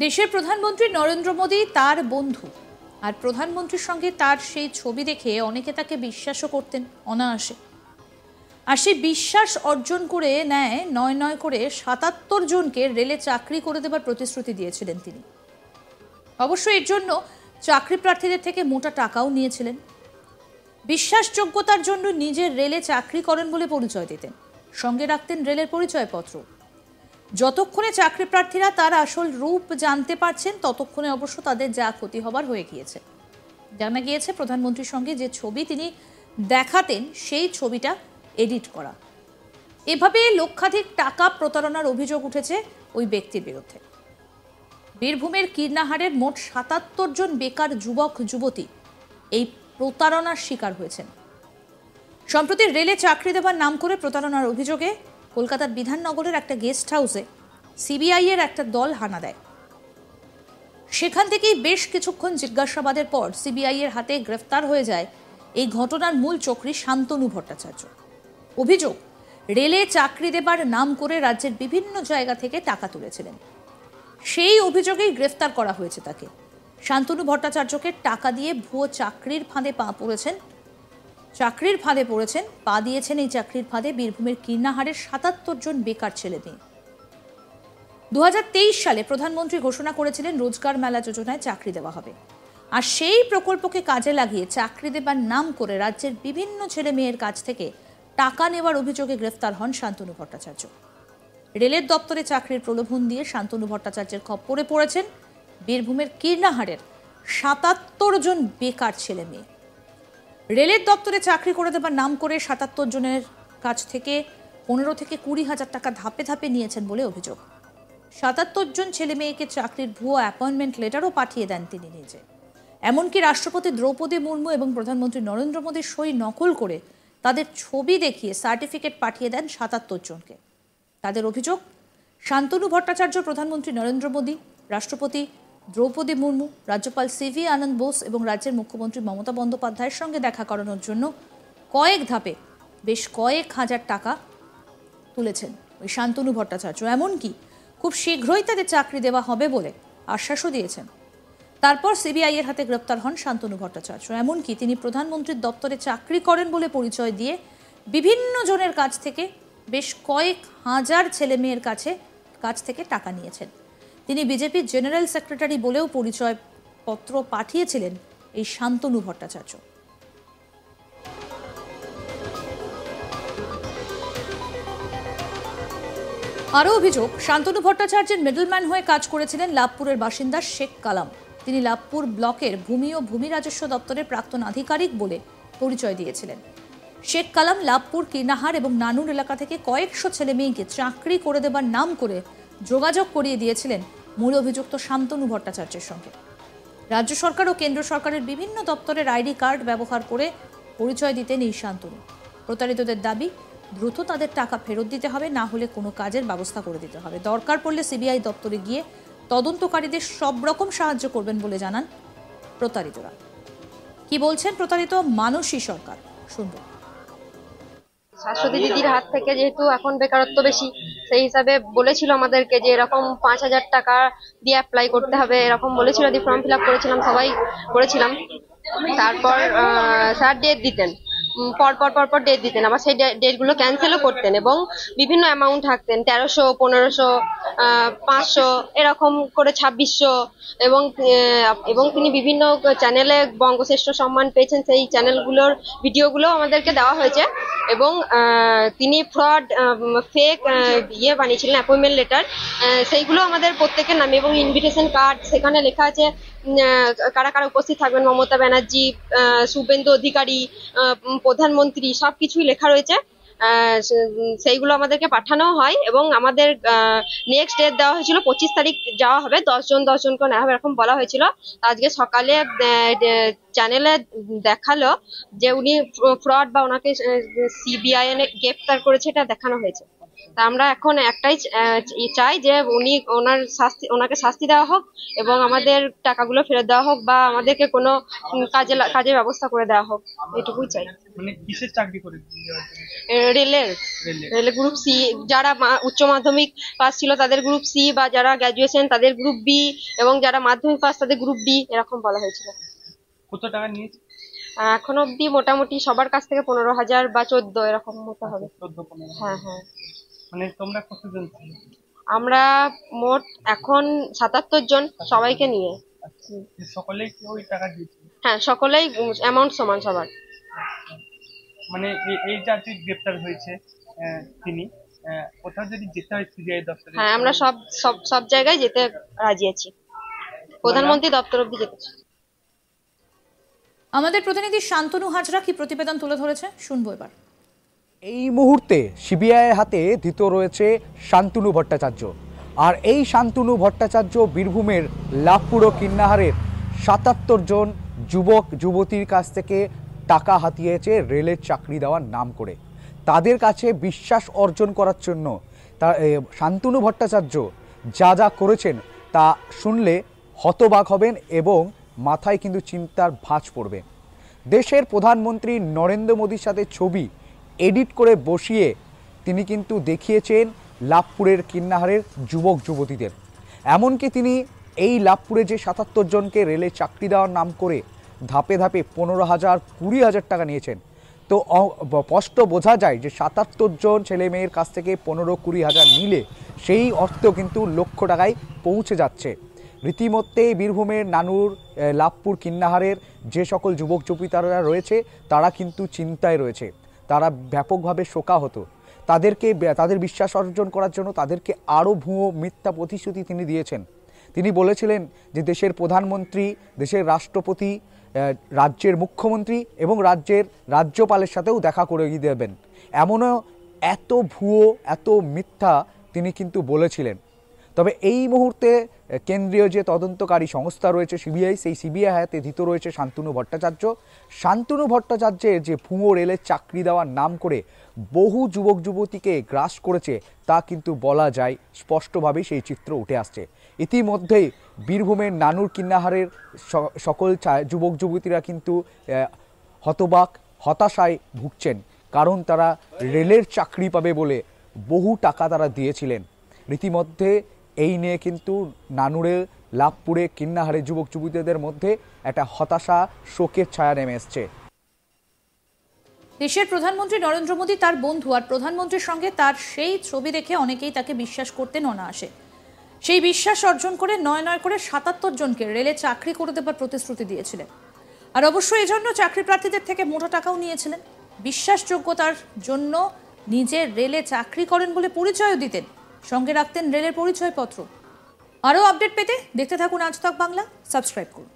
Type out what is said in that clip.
দেশের প্রধানমন্ত্রী নরেন্দ্র মোদী তার বন্ধু, আর প্রধানমন্ত্রীর সঙ্গে তার সেই ছবি দেখে অনেকে তাকে বিশ্বাসও করতেন অনায়াসে। আর সেই বিশ্বাস অর্জন করে নেয় নয় নয় করে ৭৭ জনকে রেলে চাকরি করে দেবার প্রতিশ্রুতি দিয়েছিলেন তিনি। অবশ্য এর জন্য চাকরি প্রার্থীদের থেকে মোটা টাকাও নিয়েছিলেন। বিশ্বাসযোগ্যতার জন্য নিজের রেলে চাকরি করেন বলে পরিচয় দিতেন, সঙ্গে রাখতেন রেলের পরিচয়পত্র। যতক্ষণে চাকরি প্রার্থীরা তার আসল রূপ জানতে পারছেন, ততক্ষণে অবশ্য তাদের যা ক্ষতি হবার হয়ে গিয়েছে। জানা গিয়েছে প্রধানমন্ত্রীর সঙ্গে যে ছবি তিনি দেখাতেন সেই ছবিটা এডিট করা। এভাবে লক্ষাধিক টাকা প্রতারণার অভিযোগ উঠেছে ওই ব্যক্তির বিরুদ্ধে। বীরভূমের কীর্ণাহারের মোট ৭৭ জন বেকার যুবক যুবতী এই প্রতারণার শিকার হয়েছেন। সম্প্রতি রেলে চাকরি দেবার নাম করে প্রতারণার অভিযোগে কলকাতার বিধাননগরের একটা গেস্ট হাউসে সিবিআই এর একটা দল হানা দেয়। সেখান থেকেই বেশ কিছুক্ষণ জিজ্ঞাসাবাদের পর সিবিআই এর হাতে গ্রেফতার হয়ে যায় এই ঘটনার মূল চক্রী শান্তনু ভট্টাচার্য। অভিযোগ, রেলে চাকরি দেবার নাম করে রাজ্যের বিভিন্ন জায়গা থেকে টাকা তুলেছিলেন। সেই অভিযোগেই গ্রেফতার করা হয়েছে তাকে। শান্তনু ভট্টাচার্যকে টাকা দিয়ে ভুয়ো চাকরির ফাঁদে পা দিয়েছেন এই চাকরির ফাঁদে বীরভূমের কীর্ণাহারের ৭৭ জন বেকার ছেলে মেয়ে। ২০২৩ সালে প্রধানমন্ত্রী ঘোষণা করেছিলেন রোজগার মেলা যোজনায় চাকরি দেওয়া হবে। আর সেই প্রকল্পকে কাজে লাগিয়ে চাকরি দেবার নাম করে রাজ্যের বিভিন্ন ছেলে মেয়ের কাছ থেকে টাকা নেওয়ার অভিযোগে গ্রেফতার হন শান্তনু ভট্টাচার্য। রেলের দপ্তরে চাকরির প্রলোভন দিয়ে শান্তনু ভট্টাচার্যের খপ্পরে পড়েছেন বীরভূমের কীর্ণাহারের ৭৭ জন বেকার ছেলে মেয়ে। রেলের দপ্তরে চাকরি করে দেবার নাম করে ৭৭ জনের কাছ থেকে ১৫ থেকে ২০ হাজার টাকা ধাপে ধাপে নিয়েছেন বলে অভিযোগ। ৭৭ জন ছেলে মেয়েকে চাকরির ভুয়ো অ্যাপয়েন্টমেন্ট লেটারও পাঠিয়ে দেন তিনি নিজে। এমনকি রাষ্ট্রপতি দ্রৌপদী মুর্মু এবং প্রধানমন্ত্রী নরেন্দ্র মোদীর সই নকল করে তাদের ছবি দেখিয়ে সার্টিফিকেট পাঠিয়ে দেন ৭৭ জনকে। তাদের অভিযোগ, শান্তনু ভট্টাচার্য প্রধানমন্ত্রী নরেন্দ্র মোদী, রাষ্ট্রপতি দ্রৌপদী মুর্মু, রাজ্যপাল সিভি আনন্দ বোস এবং রাজ্যের মুখ্যমন্ত্রী মমতা বন্দ্যোপাধ্যায়ের সঙ্গে দেখা করানোর জন্য কয়েক ধাপে বেশ কয়েক হাজার টাকা তুলেছেন ওই শান্তনু ভট্টাচার্য। এমনকি খুব শীঘ্রই তাদের চাকরি দেওয়া হবে বলে আশ্বাসও দিয়েছেন। তারপর সিবিআই এর হাতে গ্রেপ্তার হন শান্তনু ভট্টাচার্য। এমনকি তিনি প্রধানমন্ত্রীর দপ্তরে চাকরি করেন বলে পরিচয় দিয়ে বিভিন্ন জনের কাছ থেকে বেশ কয়েক হাজার ছেলে মেয়ের কাছ থেকে টাকা নিয়েছেন। তিনি বিজেপির জেনারেল সেক্রেটারি বলেও পরিচয়পত্র পাঠিয়েছিলেন এই শান্তনু ভট্টাচার্য। আরও অভিযোগ, শান্তনু ভট্টাচার্যের মিডলম্যান হয়ে কাজ করেছিলেন লাভপুরের বাসিন্দা শেখ কালাম। তিনি লাভপুর ব্লকের ভূমি ও ভূমি রাজস্ব দপ্তরের প্রাক্তন আধিকারিক বলে পরিচয় দিয়েছিলেন। শেখ কালাম লাভপুর, কীর্ণাহার এবং নানুর এলাকা থেকে কয়েকশো ছেলে মেয়েকে চাকরি করে দেবার নাম করে যোগাযোগ করিয়ে দিয়েছিলেন মূল অভিযুক্ত শান্তনু ভট্টাচার্যের সঙ্গে। রাজ্য সরকার ও কেন্দ্র সরকারের বিভিন্ন দপ্তরের আইডি কার্ড ব্যবহার করে পরিচয় দিতেন এই শান্তনু। প্রতারিতদের দাবি, দ্রুত তাদের টাকা ফেরত দিতে হবে, না হলে কোনো কাজের ব্যবস্থা করে দিতে হবে। দরকার পড়লে সিবিআই দপ্তরে গিয়ে তদন্তকারীদের সব রকম সাহায্য করবেন বলে জানান প্রতারিতরা। কি বলছেন প্রতারিত মানসী সরকার, শুনব। শাশ্বতী দিদির হাত থেকে যেহেতু এখন বেকারত্ব বেশি, সেই হিসাবে বলেছিল আমাদেরকে যে এরকম ৫,০০০ টাকা দিয়ে অ্যাপ্লাই করতে হবে, এরকম বলেছিল। দিয়ে ফর্ম ফিল আপ করেছিলাম, সবাই করেছিলাম। তারপর স্যার ডেট দিতেন, পর ডেট দিতেন, আবার সেই ডেটগুলো ক্যান্সেলও করতেন এবং বিভিন্ন অ্যামাউন্ট থাকতেন, ১৩০০, ১৫০০, ৫০০, এরকম করে ২৬০০। এবং তিনি বিভিন্ন চ্যানেলে বঙ্গশ্রেষ্ঠ সম্মান পেয়েছেন, সেই চ্যানেলগুলোর ভিডিওগুলো আমাদেরকে দেওয়া হয়েছে। এবং তিনি ফ্রড, ফেক বানিয়েছিলেন অ্যাপয়েন্টমেন্ট লেটার, সেইগুলো আমাদের প্রত্যেকের নামে এবং ইনভিটেশন কার্ড, সেখানে লেখা আছে কারা কারা উপস্থিত থাকবেন, মমতা ব্যানার্জি, শুভেন্দু অধিকারী, প্রধানমন্ত্রী, সবকিছুই লেখা রয়েছে। সেইগুলো আমাদেরকে পাঠানো হয় এবং আমাদের নেক্সট ডেট দেওয়া হয়েছিল ২৫ তারিখ যাওয়া হবে, ১০ জন করে নেওয়া হবে এরকম বলা হয়েছিল। আজকে সকালে চ্যানেলে দেখালো যে উনি ফ্রড বা ওনাকে সিবিআই গ্রেফতার করেছে, এটা দেখানো হয়েছে। তা আমরা এখন একটাই চাই যে ওনাকে শাস্তি দেওয়া হোক এবং আমাদের টাকাগুলো ফেরত দেওয়া হোক বা আমাদেরকে কোনো কাজের ব্যবস্থা করে দেওয়া হোক, এটুকুই চাই। মানে কিসের চাকরি করে? রেলের গ্রুপ সি, যারা উচ্চ মাধ্যমিক পাস ছিল তাদের গ্রুপ সি, বা যারা গ্রাজুয়েশন তাদের গ্রুপ বি, এবং যারা মাধ্যমিক পাস তাদের গ্রুপ ডি, এরকম বলা হয়েছিল। কত টাকা নিয়েছে এখন অব্দি মোটামুটি সবার কাছ থেকে 15,000 বা 14 এরকম মতো হবে। 14-15? হ্যাঁ হ্যাঁ। মানে তোমরা কতজন ছিল? আমরা মোট এখন 77 জন, সবাইকে নিয়ে। সকলেই কি ওই টাকা দিয়েছে? হ্যাঁ, সকলেই অ্যামাউন্ট সমান সবার। মানে এই যে গ্রেপ্তার হয়েছে তিনি, কোথাও যদি যেতে হয় সিবিআই দপ্তরে? হ্যাঁ, আমরা সব জায়গায় যেতে রাজি আছি, প্রধানমন্ত্রী দপ্তর অব্দি যেতে চাই। আমাদের প্রতিনিধি শান্তনু হাজরা কি প্রতিবেদন তুলে ধরেছে শুনবো এবার। এই মুহূর্তে সিবিআইয়ের হাতে ধৃত রয়েছে শান্তনু ভট্টাচার্য। আর এই শান্তনু ভট্টাচার্য বীরভূমের লাভপুর ও কিন্নাহারের 77 জন যুবক যুবতীর কাছ থেকে টাকা হাতিয়েছে রেলের চাকরি দেওয়ার নাম করে। তাদের কাছে বিশ্বাস অর্জন করার জন্য শান্তনু ভট্টাচার্য যা যা করেছেন তা শুনলে হতবাক হবেন এবং মাথায় কিন্তু চিন্তার ভাঁজ পড়বে। দেশের প্রধানমন্ত্রী নরেন্দ্র মোদীর সাথে ছবি এডিট করে বসিয়ে তিনি কিন্তু দেখিয়েছেন লাভপুরের কিন্নাহারের যুবক যুবতীদের। এমনকি তিনি এই লাভপুরে যে 77 জনকে রেলে চাকরি দেওয়ার নাম করে ধাপে ধাপে 15,000 20,000 টাকা নিয়েছেন। তো স্পষ্ট বোঝা যায় যে 77 জন ছেলে মেয়ের কাছ থেকে 15-20,000 নিলে সেই অর্থ কিন্তু লক্ষ টাকায় পৌঁছে যাচ্ছে। রীতিমধ্যে বীরভূমের নানুর লাভপুর কিন্নাহারের যে সকল যুবক যুবতীরা রয়েছে তারা কিন্তু চিন্তায় রয়েছে, তারা ব্যাপকভাবে শোকাহত। তাদের বিশ্বাস অর্জন করার জন্য তাদেরকে আরও ভুয়ো মিথ্যা প্রতিশ্রুতি তিনি দিয়েছেন। তিনি বলেছিলেন যে দেশের প্রধানমন্ত্রী, দেশের রাষ্ট্রপতি, রাজ্যের মুখ্যমন্ত্রী এবং রাজ্যের রাজ্যপালের সাথেও দেখা করে দেবেন। এমনও এত ভুয়ো এত মিথ্যা তিনি কিন্তু বলেছিলেন। তবে এই মুহূর্তে কেন্দ্রীয় যে তদন্তকারী সংস্থা রয়েছে সিবিআই, সেই সিবিআই হাতে ধৃত রয়েছে শান্তনু ভট্টাচার্য। শান্তনু ভট্টাচার্যের যে ভুয়ো রেলের চাকরি দেওয়ার নাম করে বহু যুবক যুবতীকে গ্রাস করেছে তা কিন্তু বলা যায় স্পষ্টভাবেই সেই চিত্র উঠে আসছে। ইতিমধ্যেই বীরভূমের নানুর কিন্নাহারের সকল যুবক যুবতীরা কিন্তু হতবাক হতাশায় ভুগছেন, কারণ তারা রেলের চাকরি পাবে বলে বহু টাকা তারা দিয়েছিলেন। রীতিমধ্যে এই নিয়ে কিন্তু নানুরে লাভপুরে কিন্নাহারে যুবক যুবতীদের মধ্যে একটা হতাশা শোকের ছায়া নেমে এসছে। দেশের প্রধানমন্ত্রী নরেন্দ্র মোদী তার বন্ধু, আর প্রধানমন্ত্রীর সঙ্গে তার সেই ছবি দেখে অনেকেই তাকে বিশ্বাস করতেন অনায়াসে। সেই বিশ্বাস অর্জন করে নয় করে 77 জনকে রেলে চাকরি করে দেবার প্রতিশ্রুতি দিয়েছিলেন। আর অবশ্যই এই জন্য চাকরি প্রার্থীদের থেকে মোটা টাকাও নিয়েছিলেন। বিশ্বাসযোগ্যতার জন্য নিজের রেলে চাকরি করেন বলে পরিচয়ও দিতেন, সঙ্গে রাখতেন রেলের পরিচয়পত্র। আরও আপডেট পেতে দেখতে থাকুন আজ তাক বাংলা, সাবস্ক্রাইব করুন।